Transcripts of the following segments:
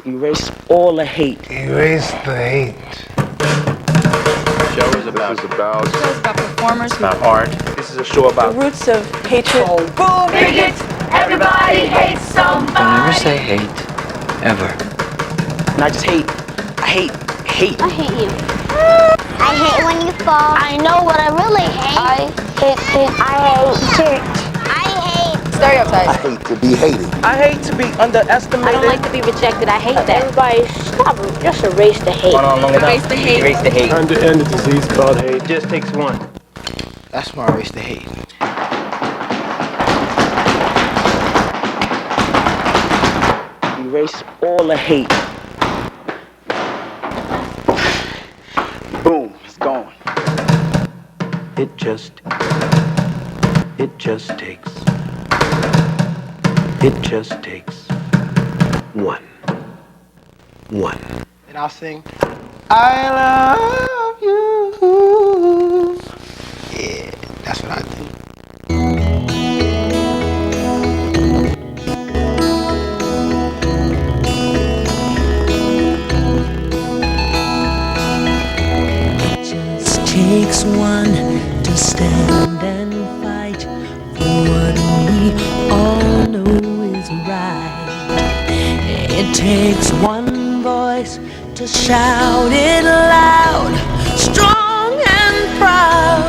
Erase all the hate. Erase the hate. Show is about performers. about art. This is a show about The roots of hatred. boom! Bigots! Everybody hates somebody! Don't ever say hate. Ever. Not just hate. I hate. I hate you. I hate when you fall. I know what I really hate. I hate church. I hate Stereotypes. I hate to be hated. I hate to be underestimated. I don't like to be rejected. I hate that. Everybody stop. Just erase the hate. Going on long enough. Erase the hate. Erase the hate. Time to end the disease called hate. It just takes one. That's why I erase the hate. Erase all the hate. Boom, it's gone. It just takes one. And I'll sing, I love you. Yeah, that's what I think. Takes one to stand and fight for what we all know is right. It takes one voice to shout it loud, strong and proud.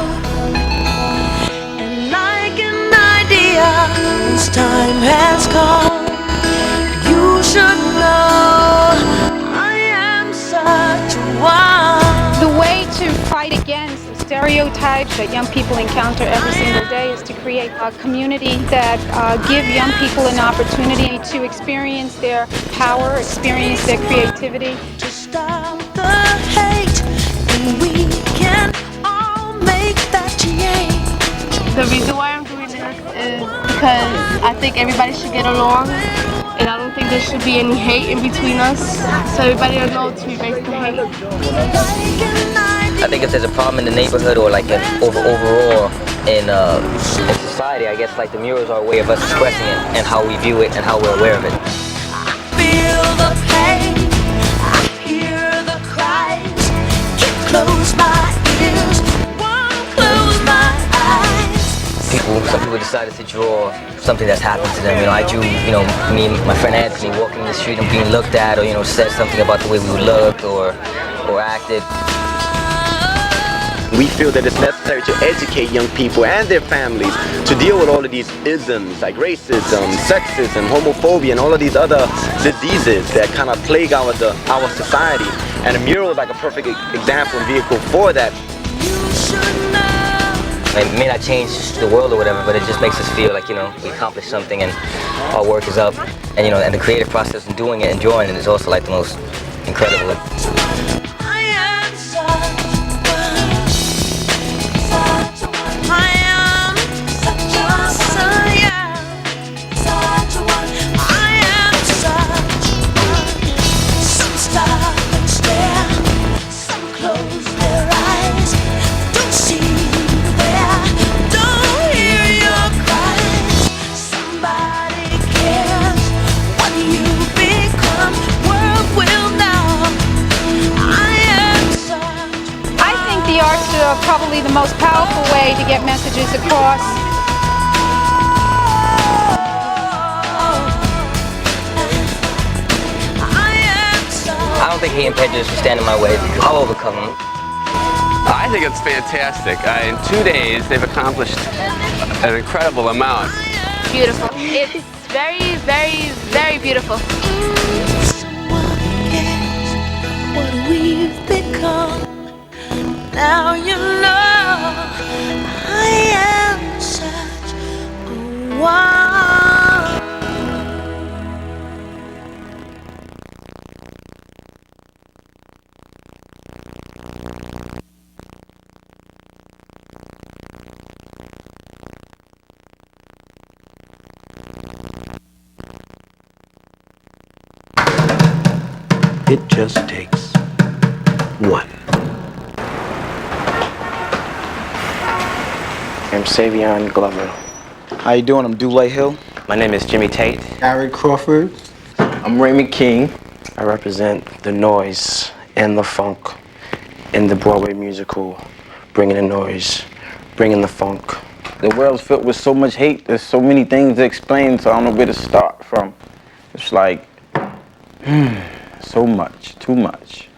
And like an idea whose time has come, you should know I am such one. The way to fight against the stereotypes that young people encounter every single day is to create a community that give young people an opportunity to experience their power, experience their creativity. To stop the hate, and we can all make that change. The reason why I'm doing this is because I think everybody should get along, and I don't think there should be any hate in between us, so everybody will know to erase the hate. I think if there's a problem in the neighborhood or like overall in society, I guess like the murals are a way of us expressing it and how we view it and how we're aware of it. Feel the pain, I hear the cries, can't close my ears, won't close my eyes. Some people decided to draw something that's happened to them. You know, I drew, me and my friend Anthony walking the street and being looked at, or said something about the way we looked or acted. We feel that it's necessary to educate young people and their families to deal with all of these isms like racism, sexism, homophobia, and all of these other diseases that kind of plague our society. And a mural is like a perfect example and vehicle for that. It may not change the world or whatever, but it just makes us feel like, we accomplished something and our work is up. And, and the creative process in doing it and drawing it is also like the most incredible. Probably the most powerful way to get messages across. I don't think hate and prejudice will stand in my way. I'll overcome them. I think it's fantastic. In 2 days, they've accomplished an incredible amount. Beautiful. It's very, very, very beautiful. What we've become. Now you know I am such a one. It just takes one. I'm Savion Glover. How you doing? I'm Dulé Hill. My name is Jimmy Tate. Gary Crawford. I'm Raymond King. I represent the noise and the funk in the Broadway musical, bringing the noise, bringing the funk. The world's filled with so much hate. There's so many things to explain, so I don't know where to start from. It's like, so much, too much.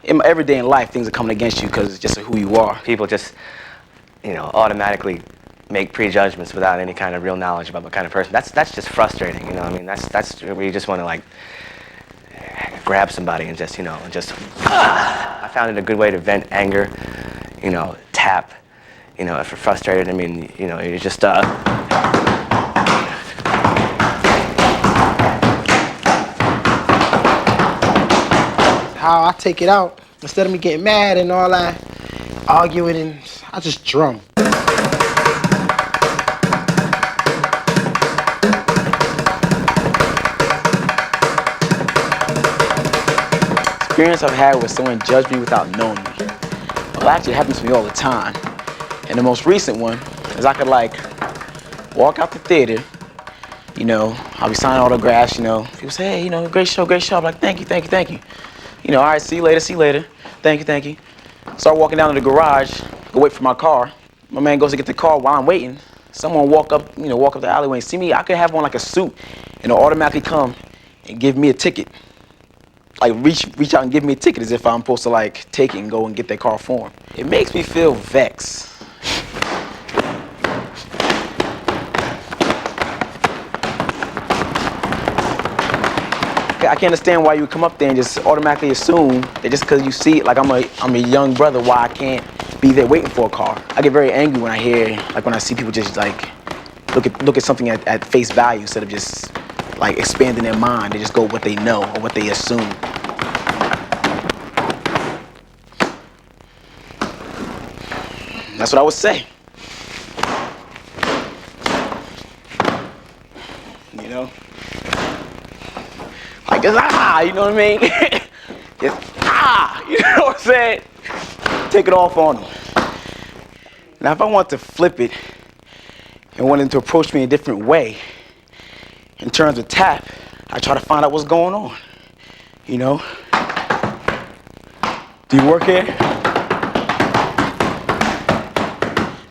In my everyday life, things are coming against you because it's just who you are. People just, automatically make prejudgments without any kind of real knowledge about what kind of person. That's just frustrating, you know what I mean? That's where you just want to, like, grab somebody and just, I found it a good way to vent anger, tap, if you're frustrated, I mean, you just, How I take it out, instead of me getting mad and all that, arguing, and I just drum. Experience I've had where someone judged me without knowing me. Well, actually, it happens to me all the time. And the most recent one is I could, like, walk out the theater, I'll be signing autographs, people say, hey, great show, I'm like, thank you. All right, see you later, thank you. Start walking down to the garage, go wait for my car. My man goes to get the car while I'm waiting. Someone walk up the alleyway and see me. I could have on like a suit and they'll automatically come and give me a ticket. Like reach out and give me a ticket as if I'm supposed to like take it and go and get their car for them. It makes me feel vexed. I can't understand why you would come up there and just automatically assume that just because you see it, like I'm a young brother, why I can't be there waiting for a car. I get very angry when I hear, like when I see people just like look at something at face value instead of just like expanding their mind. They just go with what they know or what they assume. That's what I would say. Like, just, you know what I mean? Just, you know what I'm saying? Take it off on them. Now, if I want to flip it and want them to approach me in a different way, in terms of tap, I try to find out what's going on, Do you work here?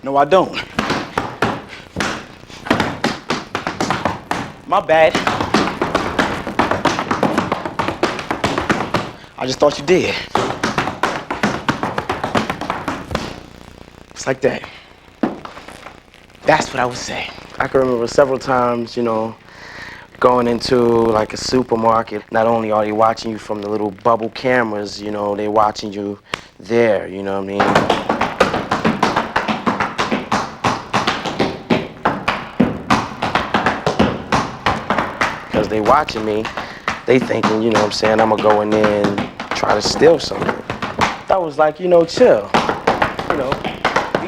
No, I don't. My bad. I just thought you did. It's like that. That's what I would say. I can remember several times, going into like a supermarket. Not only are they watching you from the little bubble cameras, they're watching you there, you know what I mean? Because they watching me, they thinking, I'm gonna go in there and try to steal something. That was like, chill. Be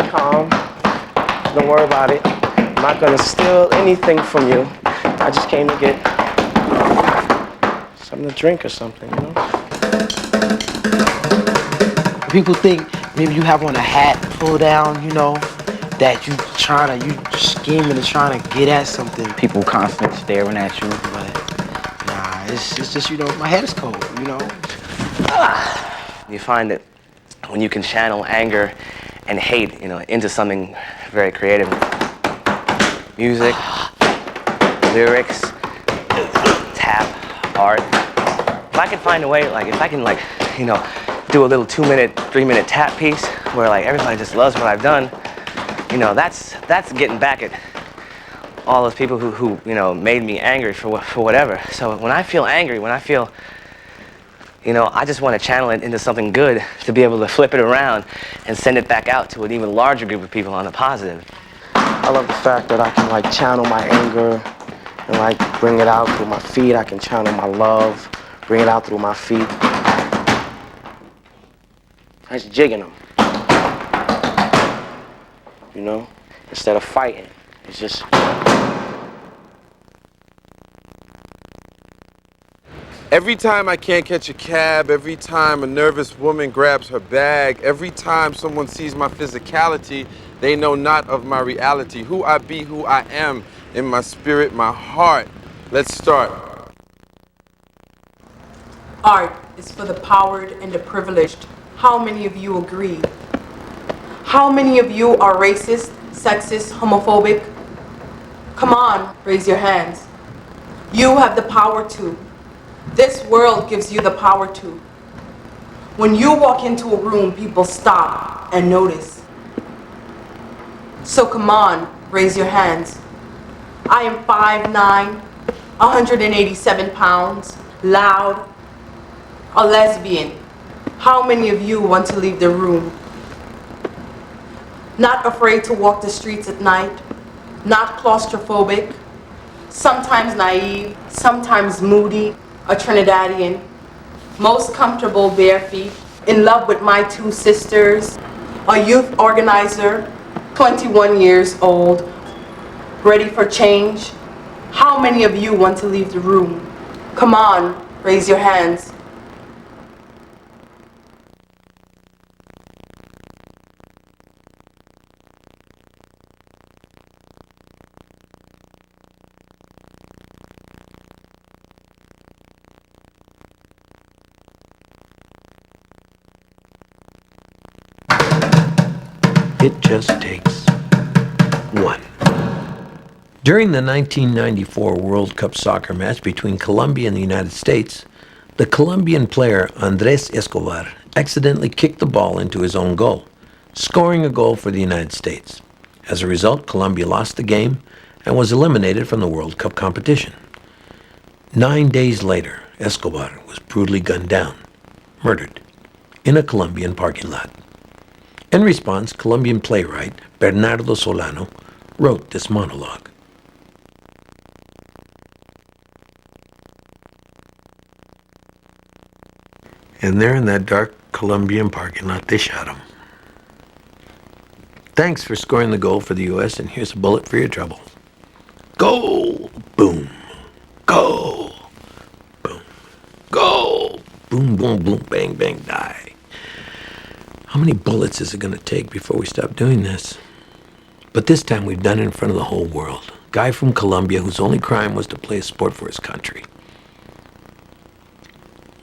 calm. Don't worry about it. I'm not gonna steal anything from you. I just came to get something to drink or something, People think maybe you have on a hat pull down, that you scheming and trying to get at something. People constantly staring at you. But nah, it's just, my head is cold, You find that when you can channel anger and hate, into something very creative. Music, lyrics, tap, art. If I can find a way, if I can, do a little 2-minute, 3-minute tap piece where, everybody just loves what I've done, that's getting back at all those people who made me angry for whatever. So when I feel angry, when I feel, I just want to channel it into something good to be able to flip it around and send it back out to an even larger group of people on the positive. I love the fact that I can channel my anger and bring it out through my feet. I can channel my love, bring it out through my feet. I just jigging them. Instead of fighting. It's just... Every time I can't catch a cab, every time a nervous woman grabs her bag, every time someone sees my physicality, they know not of my reality. Who I be, who I am, in my spirit, my heart. Let's start. Art is for the powered and the privileged. How many of you agree? How many of you are racist, sexist, homophobic? Come on, raise your hands. You have the power to. This world gives you the power to. When you walk into a room, people stop and notice. So come on, raise your hands. I am 5'9", 187 pounds, loud, a lesbian. How many of you want to leave the room? Not afraid to walk the streets at night, not claustrophobic, sometimes naive, sometimes moody, a Trinidadian, most comfortable bare feet, in love with my two sisters, a youth organizer, 21 years old, ready for change. How many of you want to leave the room? Come on, raise your hands. It just takes one. During the 1994 World Cup soccer match between Colombia and the United States, the Colombian player Andrés Escobar accidentally kicked the ball into his own goal, scoring a goal for the United States. As a result, Colombia lost the game and was eliminated from the World Cup competition. 9 days later, Escobar was brutally gunned down, murdered, in a Colombian parking lot. In response, Colombian playwright Bernardo Solano wrote this monologue. And there in that dark Colombian parking lot, they shot him. Thanks for scoring the goal for the U.S., and here's a bullet for your trouble. Goal! Boom! Goal! Boom! Goal! Boom, boom, boom, bang, bang, die. How many bullets is it going to take before we stop doing this? But this time we've done it in front of the whole world. Guy from Colombia whose only crime was to play a sport for his country.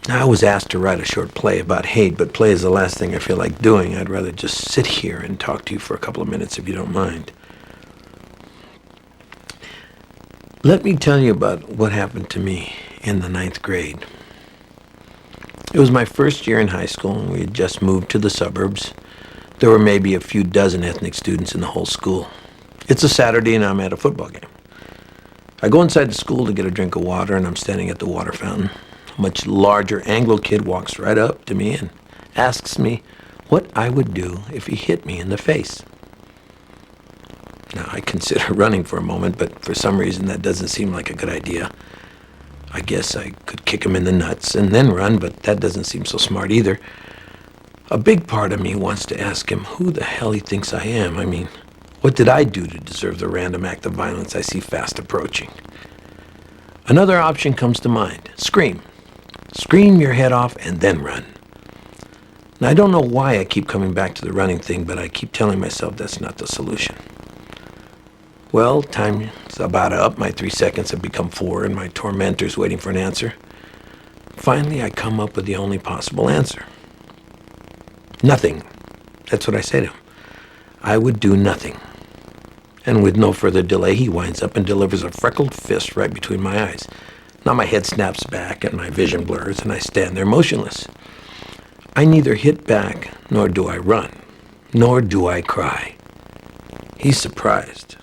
Now, I was asked to write a short play about hate, but play is the last thing I feel like doing. I'd rather just sit here and talk to you for a couple of minutes if you don't mind. Let me tell you about what happened to me in the 9th grade. It was my first year in high school, and we had just moved to the suburbs. There were maybe a few dozen ethnic students in the whole school. It's a Saturday, and I'm at a football game. I go inside the school to get a drink of water, and I'm standing at the water fountain. A much larger Anglo kid walks right up to me and asks me what I would do if he hit me in the face. Now, I consider running for a moment, but for some reason that doesn't seem like a good idea. I guess I could kick him in the nuts and then run, but that doesn't seem so smart either. A big part of me wants to ask him who the hell he thinks I am. I mean, what did I do to deserve the random act of violence I see fast approaching? Another option comes to mind. Scream. Scream your head off and then run. Now, I don't know why I keep coming back to the running thing, but I keep telling myself that's not the solution. Well, time's about up. My 3 seconds have become 4, and my tormentor's waiting for an answer. Finally, I come up with the only possible answer. Nothing. That's what I say to him. I would do nothing. And with no further delay, he winds up and delivers a freckled fist right between my eyes. Now my head snaps back and my vision blurs, and I stand there motionless. I neither hit back, nor do I run, nor do I cry. He's surprised.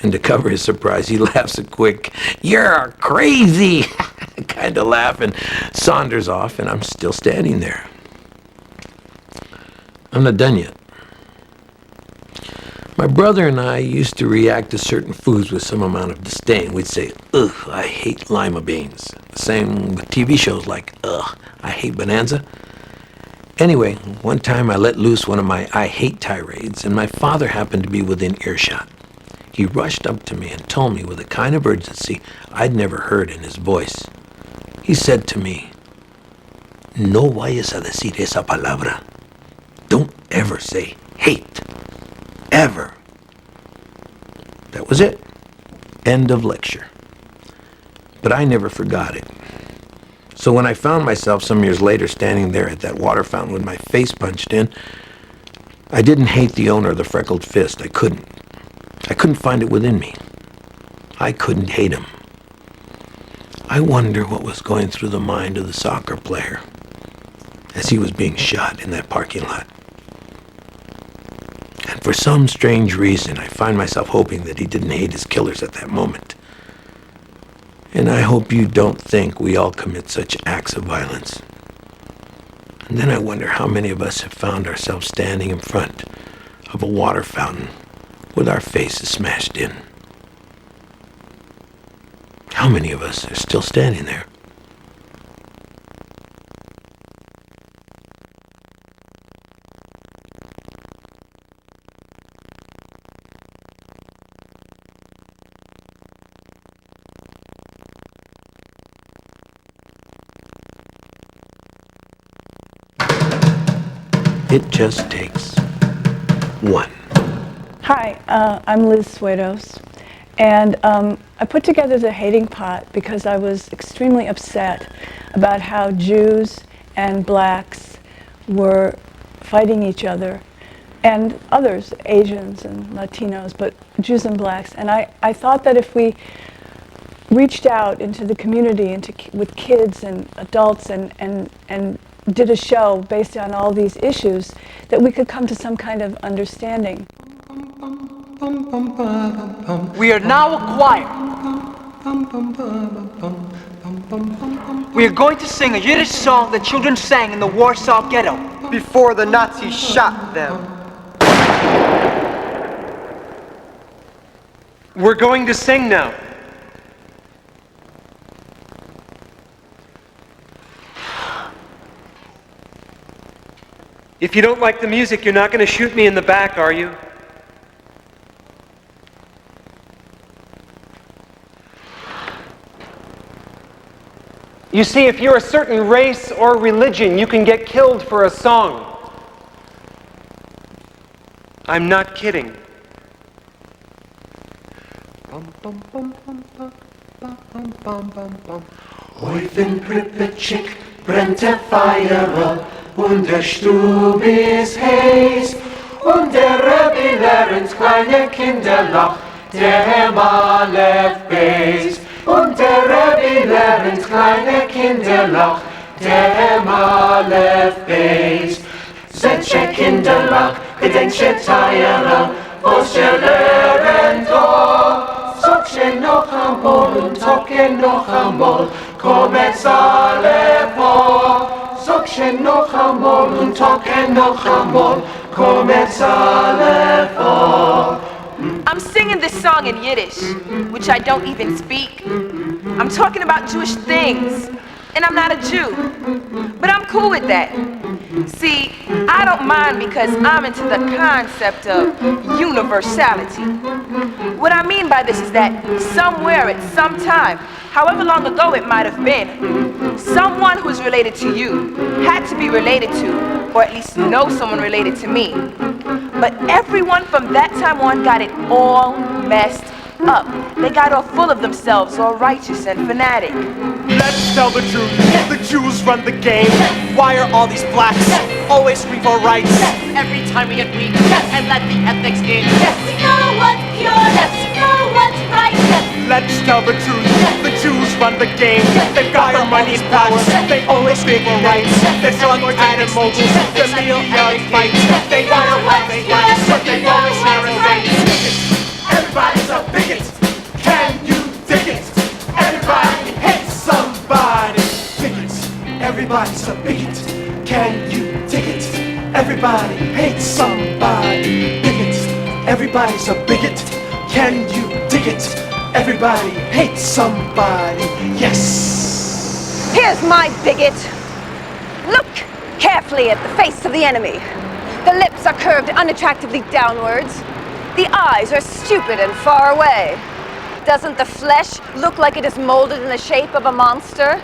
And to cover his surprise, he laughs a quick, "You're crazy!" kind of laugh, and saunters off, and I'm still standing there. I'm not done yet. My brother and I used to react to certain foods with some amount of disdain. We'd say, "Ugh, I hate lima beans." The same with TV shows like, "Ugh, I hate Bonanza." Anyway, one time I let loose one of my I hate tirades, and my father happened to be within earshot. He rushed up to me and told me with a kind of urgency I'd never heard in his voice. He said to me, "No vayas a decir esa palabra. Don't ever say hate. Ever." That was it. End of lecture. But I never forgot it. So when I found myself some years later standing there at that water fountain with my face punched in, I didn't hate the owner of the freckled fist. I couldn't. I couldn't find it within me. I couldn't hate him. I wonder what was going through the mind of the soccer player as he was being shot in that parking lot. And for some strange reason, I find myself hoping that he didn't hate his killers at that moment. And I hope you don't think we all commit such acts of violence. And then I wonder how many of us have found ourselves standing in front of a water fountain with our faces smashed in. How many of us are still standing there? It just takes one. Hi, I'm Liz Suedos, and I put together the Hating Pot because I was extremely upset about how Jews and blacks were fighting each other, and others, Asians and Latinos, but Jews and blacks. And I thought that if we reached out into the community, with kids and adults, and did a show based on all these issues, that we could come to some kind of understanding. We are now a choir. We are going to sing a Yiddish song that children sang in the Warsaw Ghetto before the Nazis shot them. We're going to sing now. If you don't like the music, you're not going to shoot me in the back, are you? You see, if you're a certain race or religion, you can get killed for a song. I'm not kidding. Häufig Pripyat brennt der Feuer und der Stub ist heiß und der Rebbe lernt kleine Kinder lacht, der Malef Beis. Und der Rebbe lernt kleine Kinder lacht, der Malef Beis. Setze Kinder lacht, gedenkche Teire, was ihr lernt auch. Sogche noch einmal und tocke noch einmal, kommet alle vor. Sogche noch einmal und tocke noch einmal, kommet alle vor. I'm singing this song in Yiddish, which I don't even speak. I'm talking about Jewish things, and I'm not a Jew, but I'm cool with that. See, I don't mind because I'm into the concept of universality. What I mean by this is that somewhere at some time, however long ago it might have been, someone who is related to you had to be related to, or at least know someone related to me. But everyone from that time on got it all messed up. They got all full of themselves, all righteous and fanatic. Let's tell the truth, the Jews run the game. Why are all these blacks always scream for rights? Every time we agree and let the ethics in. We know what's pure, we know what's right. Let's tell the truth, the Jews run the game. They've got the money and power, they always scream for rights. They're selling animals, the media fights. They want to what they want, but they always have rights. Everybody's a bigot, can you dig it? Everybody hates somebody. Bigots, everybody's a bigot, can you dig it? Everybody hates somebody. Bigots, everybody's a bigot, can you dig it? Everybody hates somebody, yes. Here's my bigot. Look carefully at the face of the enemy. The lips are curved unattractively downwards. The eyes are stupid and far away. Doesn't the flesh look like it is molded in the shape of a monster?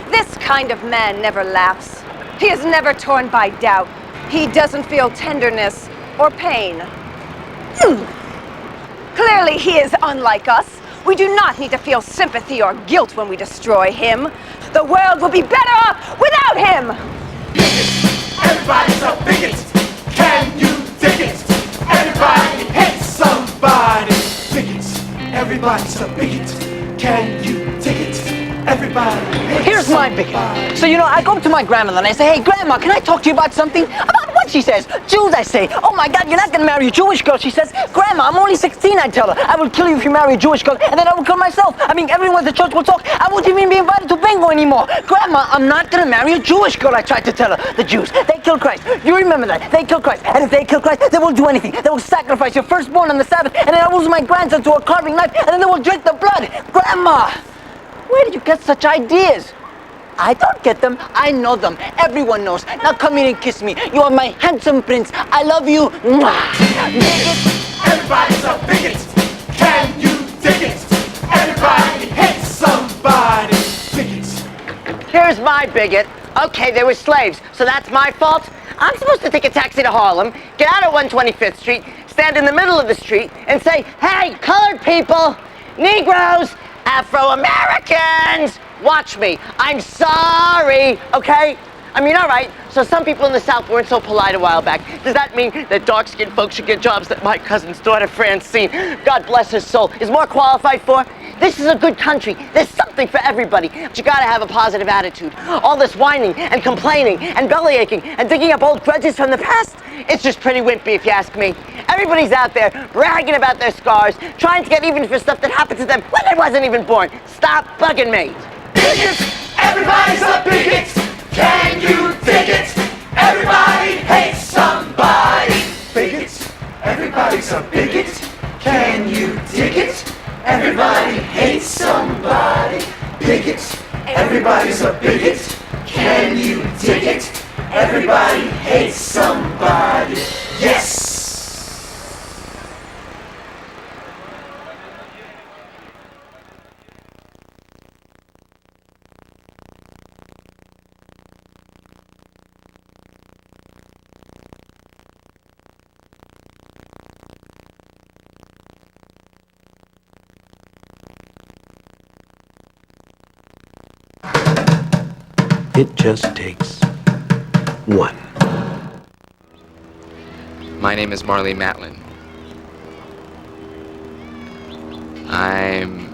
This kind of man never laughs. He is never torn by doubt. He doesn't feel tenderness or pain. Clearly he is unlike us. We do not need to feel sympathy or guilt when we destroy him. The world will be better off without him! Everybody's a bigot. Can you dig it? Everybody hates somebody. Bigots. Everybody's a bigot. Can you dig it? Everybody hates Here's my bigot. So, you know, I go up to my grandmother and I say, hey, Grandma, can I talk to you about something? About what, she says? Jews, I say. Oh, my God, you're not going to marry a Jewish girl, she says. Grandma, I'm only 16, I tell her. I will kill you if you marry a Jewish girl, and then I will kill myself. I mean, everyone at the church will talk. I won't even be invited to bingo anymore. Grandma, I'm not going to marry a Jewish girl, I tried to tell her. The Jews, they kill Christ. You remember that. They kill Christ. And if they kill Christ, they will do anything. They will sacrifice your firstborn on the Sabbath, and then I will lose my grandson to a carving knife, and then they will drink the blood. Grandma! Where did you get such ideas? I don't get them. I know them. Everyone knows. Now come here and kiss me. You are my handsome prince. I love you. Mwah. Bigot. Everybody's a bigot. Can you dig it? Everybody hates somebody. Bigots. Here's my bigot. Okay, they were slaves, so that's my fault? I'm supposed to take a taxi to Harlem, get out of 125th Street, stand in the middle of the street, and say, hey, colored people, Negroes, Afro-Americans, watch me. I'm sorry, okay? I mean, all right, so some people in the South weren't so polite a while back. Does that mean that dark-skinned folks should get jobs that my cousin's daughter, Francine, God bless her soul, is more qualified for? This is a good country. There's something for everybody. But you gotta have a positive attitude. All this whining and complaining and bellyaching and digging up old grudges from the past, it's just pretty wimpy if you ask me. Everybody's out there bragging about their scars, trying to get even for stuff that happened to them when they wasn't even born. Stop bugging me. Bigots! Everybody's a bigot! Can you dig it? Everybody hates somebody! Bigots! Everybody's a bigot! Can you dig it? Everybody hates somebody! Bigots! Everybody's a bigot! Can you dig it? Everybody hates somebody! Yes! It just takes one. My name is Marley Matlin. I'm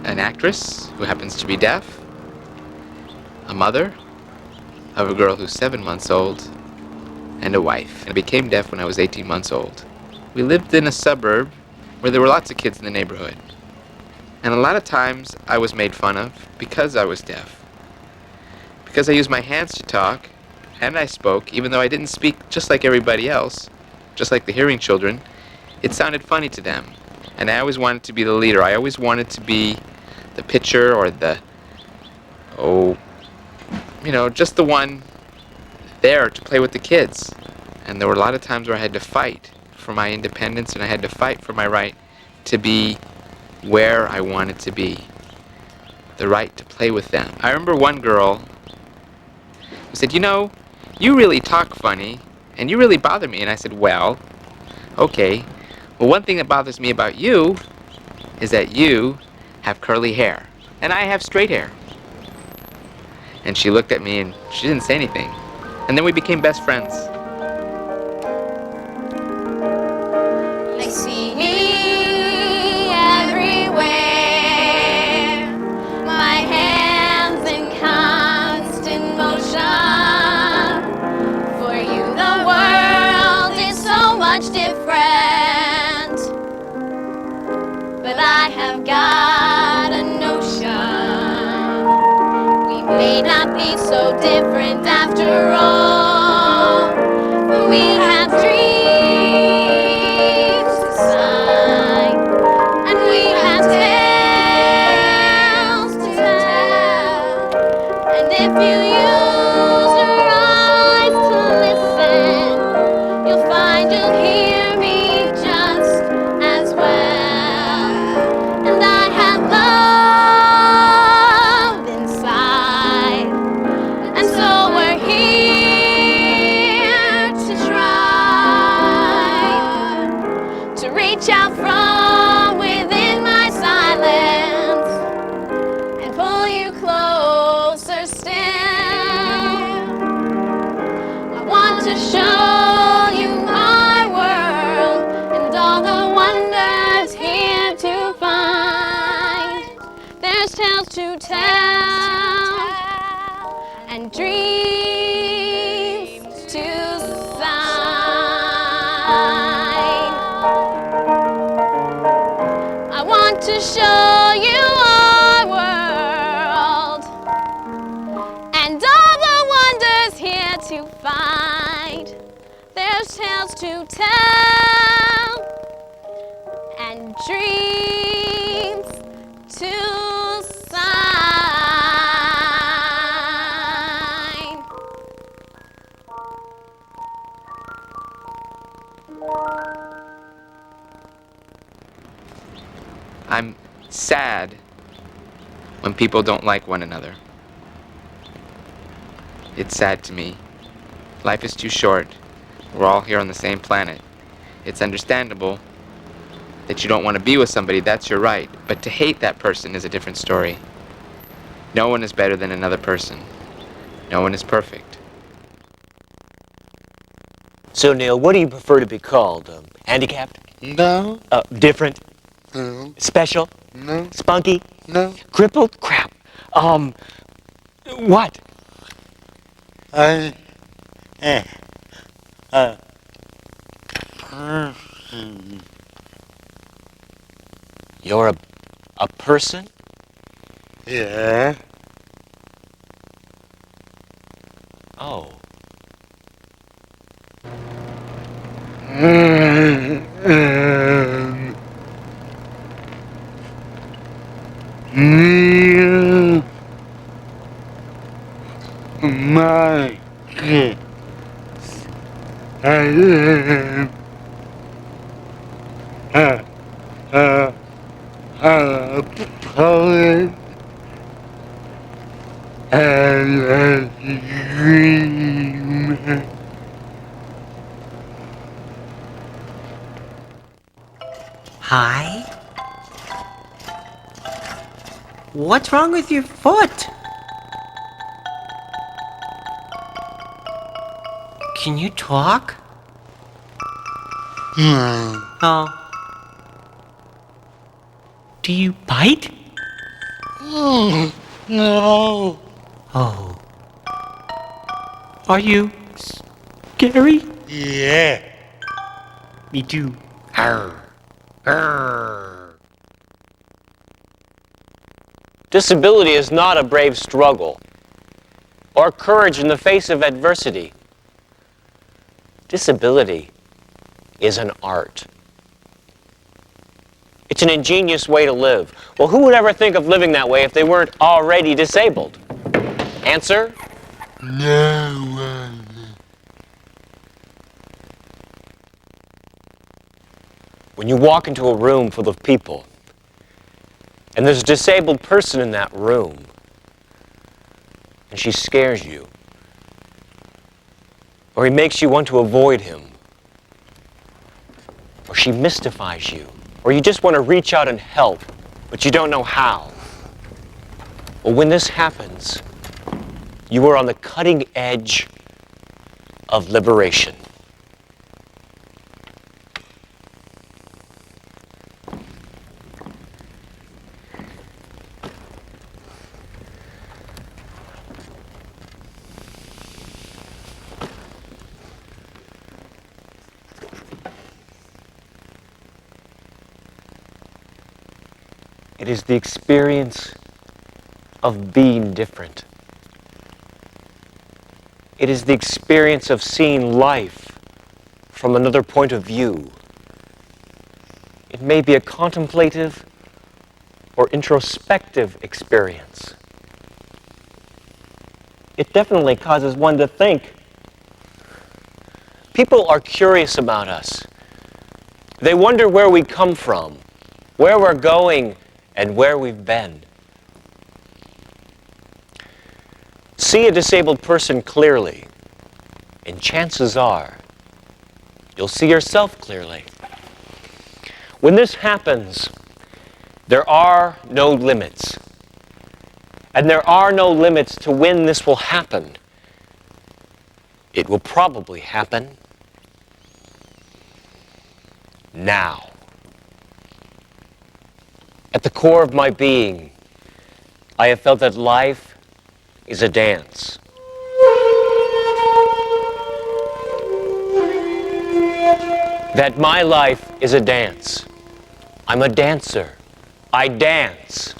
an actress who happens to be deaf, a mother of a girl who's 7 months old, and a wife. I became deaf when I was 18 months old. We lived in a suburb where there were lots of kids in the neighborhood. And a lot of times I was made fun of because I was deaf. Because I used my hands to talk, and I spoke, even though I didn't speak just like everybody else, just like the hearing children, it sounded funny to them. And I always wanted to be the leader. I always wanted to be the pitcher or the, just the one there to play with the kids. And there were a lot of times where I had to fight for my independence, and I had to fight for my right to be where I wanted to be. The right to play with them. I remember one girl who said, you really talk funny, and you really bother me. And I said, well, okay. Well, one thing that bothers me about you is that you have curly hair, and I have straight hair. And she looked at me, and she didn't say anything. And then we became best friends. They see me everywhere. My hands in constant motion. For you, the world is so much different. But I have got a notion. We may not be so different after all. But we have dreams. If you use your eyes to listen, you'll find you'll hear me just as well. And I have love inside, and so we're here. dreams to sign. I want to show you our world and all the wonders here to find. There's tales to tell and dreams to sign. I'm sad when people don't like one another. It's sad to me. Life is too short. We're all here on the same planet. It's understandable that you don't want to be with somebody, that's your right. But to hate that person is a different story. No one is better than another person. No one is perfect. So, Neil, what do you prefer to be called? Handicapped? No. Different? No. Special? No. Spunky? No. Crippled? Crap. What? Person. You're a person? Yeah. Oh. Neil. My kids. I am a poet and a dreamer. Hi? What's wrong with your foot? Can you talk? No. Oh. Do you bite? No. Oh. Are you scary? Yeah. Me too. Arr. Arr. Disability is not a brave struggle or courage in the face of adversity. Disability is an art. It's an ingenious way to live. Well, who would ever think of living that way if they weren't already disabled? Answer? No one. When you walk into a room full of people, and there's a disabled person in that room, and she scares you, or he makes you want to avoid him, or she mystifies you, or you just want to reach out and help, but you don't know how. Well, when this happens, you are on the cutting edge of liberation. It is the experience of being different. It is the experience of seeing life from another point of view. It may be a contemplative or introspective experience. It definitely causes one to think. People are curious about us. They wonder where we come from, where we're going, and where we've been. See a disabled person clearly, and chances are you'll see yourself clearly. When this happens, there are no limits. And there are no limits to when this will happen. It will probably happen now. At the core of my being, I have felt that life is a dance. that my life is a dance. I'm a dancer. I dance.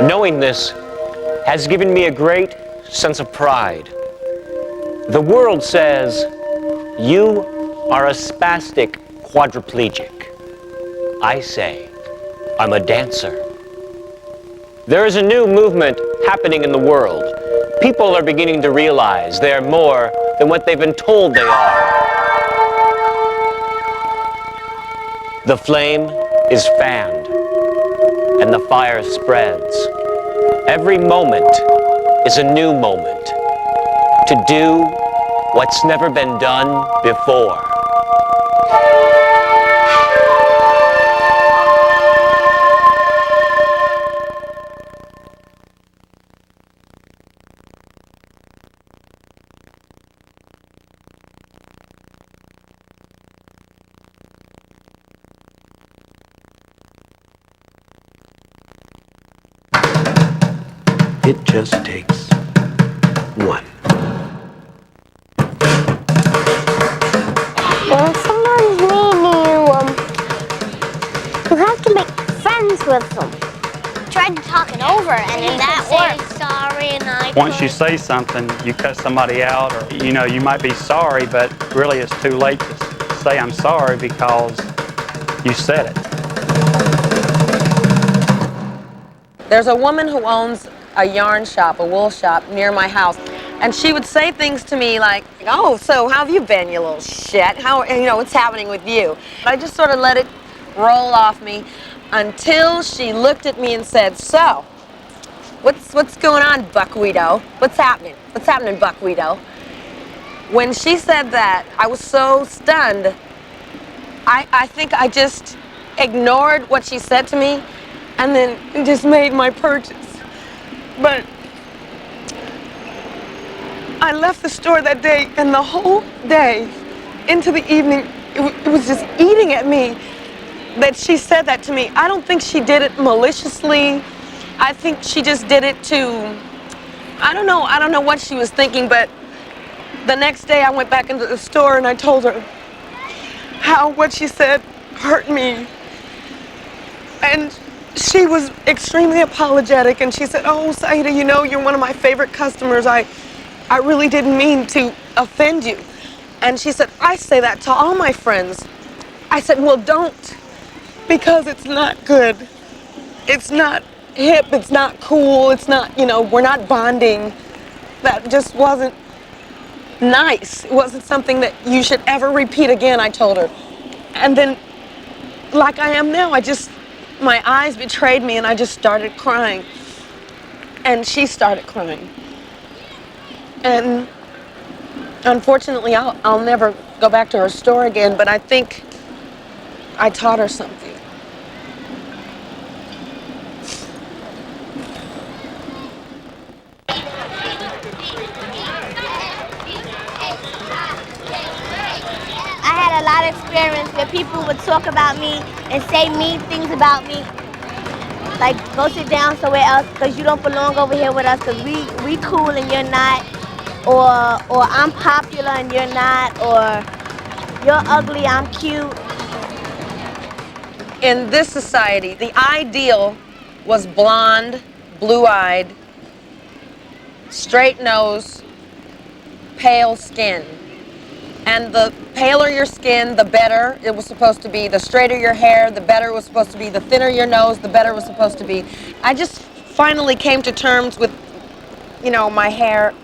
Knowing this has given me a great sense of pride. The world says, you are a spastic quadriplegic. I say, I'm a dancer. There is a new movement happening in the world. People are beginning to realize they are more than what they've been told they are. The flame is fanned, and the fire spreads. Every moment is a new moment to do what's never been done before. It just takes one. When someone's mean to you, you have to make friends with them. Tried to talk it over, and then that worked. Sorry, and I. Once you say something, you cuss somebody out, or you might be sorry, but really it's too late to say I'm sorry because you said it. There's a woman who owns a yarn shop, a wool shop, near my house. And she would say things to me like, oh, so how have you been, you little shit? What's happening with you? I just sort of let it roll off me until she looked at me and said, so, what's going on, Buckwheato? What's happening? What's happening, Buckwheato? When she said that, I was so stunned. I think I just ignored what she said to me and then just made my purchase. But I left the store that day, and the whole day into the evening, it was just eating at me that she said that to me. I don't think she did it maliciously. I think she just did it to, I don't know what she was thinking, but the next day I went back into the store and I told her how what she said hurt me. And she was extremely apologetic, and she said, oh, Saida, you're one of my favorite customers. I really didn't mean to offend you. And she said, I say that to all my friends. I said, well, don't, because it's not good. It's not hip, it's not cool, it's not, we're not bonding. That just wasn't nice. It wasn't something that you should ever repeat again, I told her. And then, like I am now, my eyes betrayed me and I just started crying. And she started crying. And unfortunately, I'll never go back to her store again, but I think I taught her something. I had a lot of experience where people would talk about me and say mean things about me. Like, go sit down somewhere else because you don't belong over here with us because we cool and you're not. Or I'm popular and you're not. Or you're ugly, I'm cute. In this society, the ideal was blonde, blue-eyed, straight nose, pale skin. And the paler your skin, the better it was supposed to be. The straighter your hair, the better it was supposed to be. The thinner your nose, the better it was supposed to be. I just finally came to terms with, my hair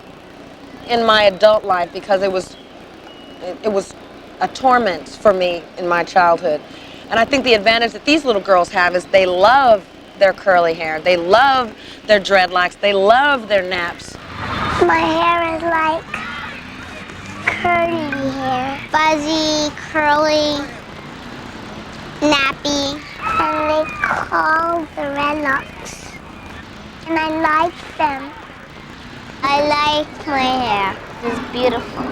in my adult life because it was a torment for me in my childhood. And I think the advantage that these little girls have is they love their curly hair. They love their dreadlocks. They love their naps. My hair is like curly hair. Fuzzy, curly, nappy. And they call the dreadlocks. And I like them. I like my hair. It's beautiful.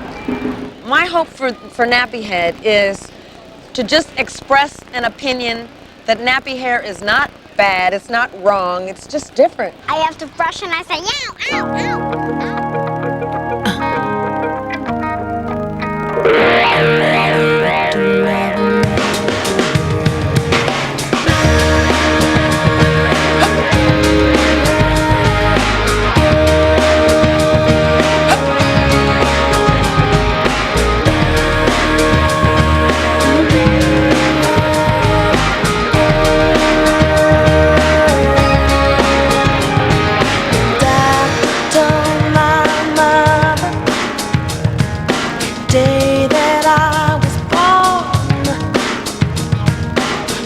My hope for nappy head is to just express an opinion that nappy hair is not bad, it's not wrong, it's just different. I have to brush and I say, ow, ow, day that I was born,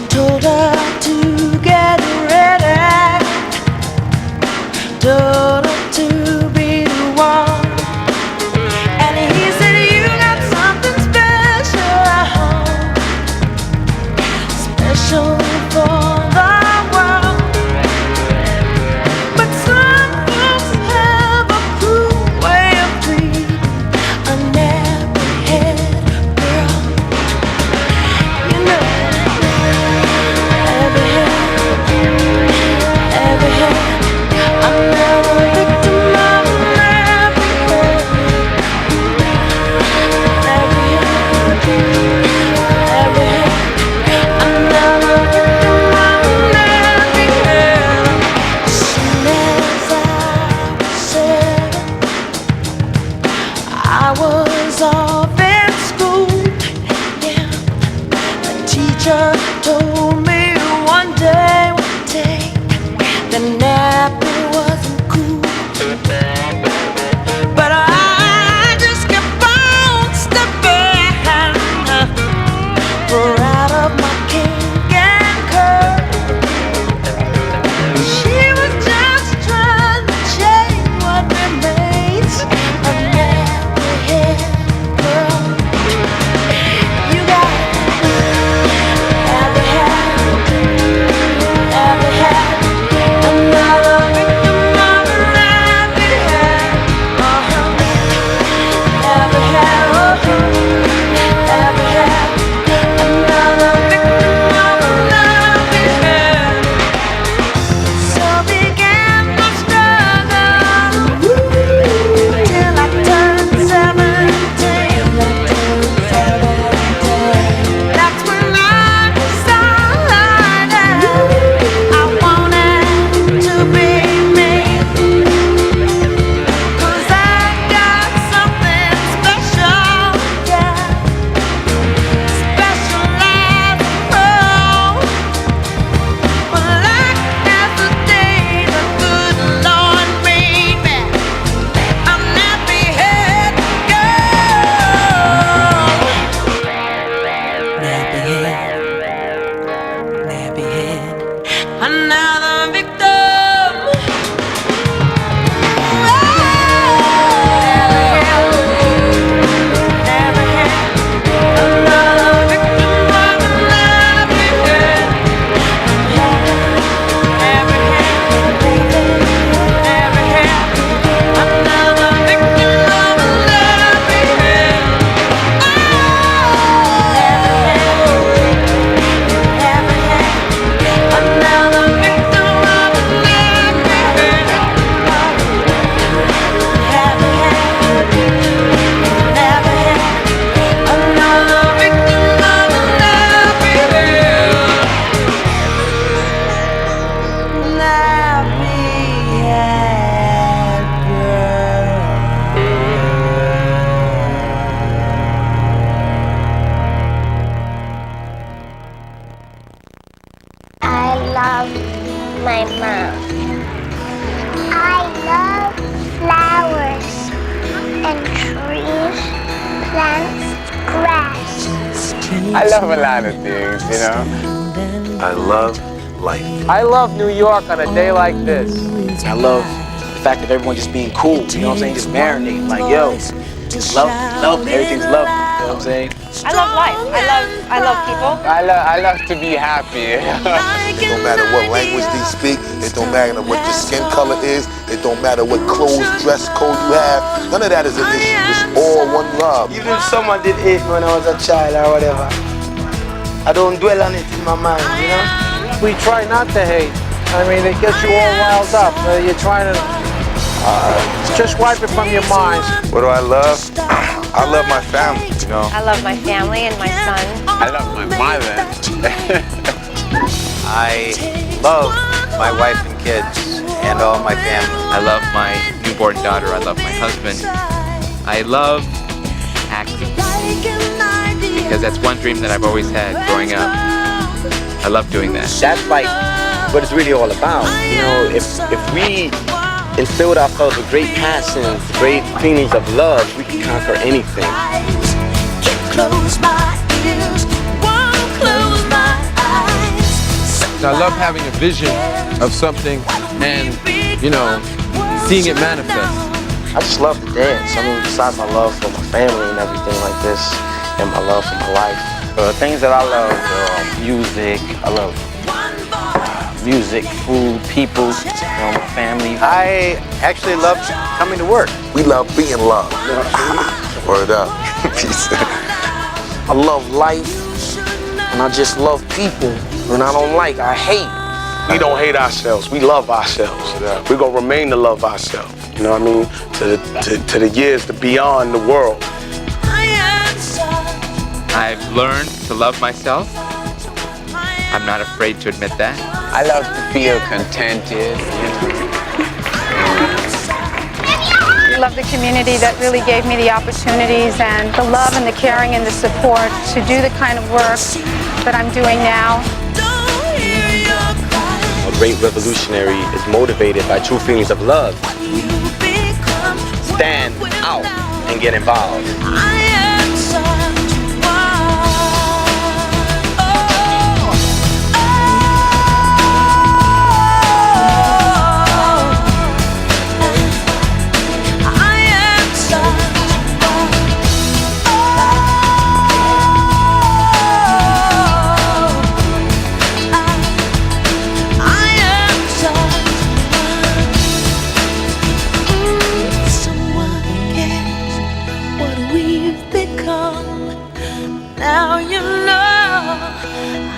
told her to get ready, told her to be the one, and he said you got something special, special for the world, but some folks have a cruel way of treating a nappy-head girl. You know, every head, I'm never a victim of a nappy head. Every head, I'm never a victim of a nappy head. Soon as I was 7, I was off in school, yeah. The teacher told me one day the nappy wasn't cool, but I just kept on stepping right up my kink and curve. She was just trying to change what remains of nappy head girl. You got every head, another victim of a nappy head. Every head, another victim of a nappy head. So began my struggle till I turned 17. That's when I decided I wanted to be me, 'cause I got something special, yeah, special as a pearl. But like as the day the good Lord made me, a nappy-head girl. Nappy-head, another victim. Another victim of a nappy head. Every head, another victim of a nappy head. Another victim of a nappy head. Another victim of a nappy head. I love my mom. I love flowers and trees, plants, grass. I love a lot of things, you know. I love life. I love New York on a day like this. I love the fact of everyone just being cool, you know what I'm saying? Just marinating, like, yo, love, everything's love, you know what I'm saying? I love life. I love people. I love to be happy. It don't matter what language they speak. It don't matter what your skin color is. It don't matter what clothes, dress code you have. None of that is an issue. It's all one love. Even if someone did hate me when I was a child or whatever, I don't dwell on it in my mind, you know? We try not to hate. I mean, it gets you all riled up. You're trying to just wipe it from your mind. What do I love? I love my family, you know. I love my family and my son. I love my mother. I love my wife and kids and all my family. I love my newborn daughter. I love my husband. I love acting because that's one dream that I've always had growing up. I love doing that. That's like what it's really all about. You know, if we instilled ourselves with great passions, great feelings of love, we can conquer anything. I love having a vision of something and, you know, seeing it manifest. I just love to dance. I mean, besides my love for my family and everything like this, and my love for my life. Things that I love, music. I love music, food, people, my family. I actually love coming to work. We love being loved. Word up. Peace. I love life, and I just love people. When I don't like, I hate. We don't hate ourselves. We love ourselves. We're gonna remain to love ourselves. You know what I mean? To the years, to beyond the world. I've learned to love myself. I'm not afraid to admit that. I love to feel contented. I love the community that really gave me the opportunities and the love and the caring and the support to do the kind of work that I'm doing now. A great revolutionary is motivated by true feelings of love. Stand out and get involved. Now you know